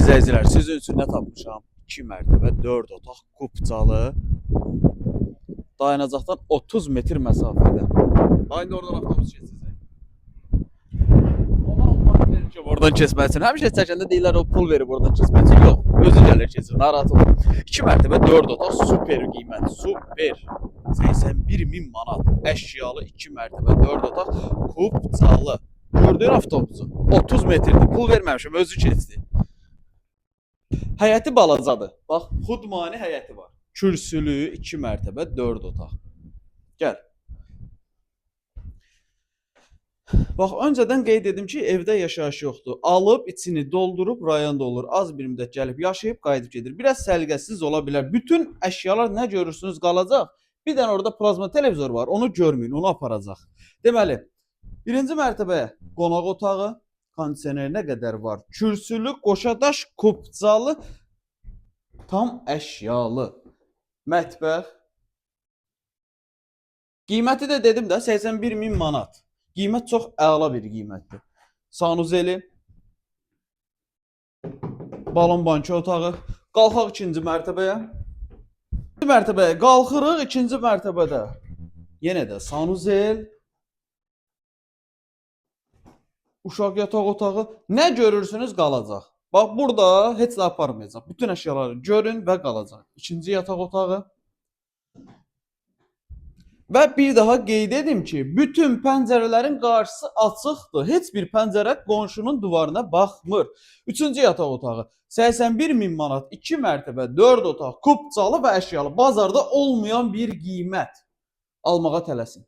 izləyicilər, sizin üçün nə tapmışam? 2 mərtəbə, 4 otaq, kupçalı, dayanacaqdan 30 metr məsafədə. Aynı oradan avtobus keçəcək. Ona Allah verir ki, oradan keçməsin. Həmişə çəkəndə deyirlər o pul verib oradan keçməsin. Yox, özü gəlir keçir, narahat olma. 2 mərtəbə, 4 otaq, super qiymət, super. 81.000 manat, əşyalı 2 mərtəbə, 4 otaq, kupçalı. Gördüyün avtobusu 30 metrdir, pul verməmişim, özü keçdi. Həyəti balacadır. Bax, xudmani həyəti var. Kürsülü, 2 mərtəbə, 4 otaq. Gəl. Bax, öncədən qeyd edim ki, evdə yaşayış yoxdur. Alıb, içini doldurub, rayonda olur. Az bir müddət gəlib yaşayıb, qayıdıb gedir. Biraz səliqəsiz ola bilər. Bütün əşyalar nə görürsünüz qalacaq. Bir dənə orada plazma televizor var, onu görməyin, onu aparacaq. Deməli, birinci mərtəbəyə qonaq otağı, kondisioner nə qədər var? Kürsülü, qoşadaş, kupçalı, tam əşyalı. Mətbəx. Qiyməti də dedim də 81.000 manat. Qiymət çox əla bir qiymətdir. Sanuzeli, balon banki otağı. Qalxaq ikinci mərtəbəyə. İkinci mərtəbəyə qalxırıq, ikinci mərtəbədə. Yenə də sanuzel, uşaq yataq otağı. Nə görürsünüz qalacaq. Bax, burada heç nə aparmayacaq. Bütün əşyaları görün və qalacaq. İkinci yataq otağı. Və bir daha qeyd edim ki, bütün pəncərələrin qarşısı açıqdır. Heç bir pəncərə qonşunun divarına baxmır. Üçüncü yataq otağı 81.000 manat, 2 mərtəbə, 4 otaq, kupçalı və əşyalı. Bazarda olmayan bir qiymət. Almağa tələsin.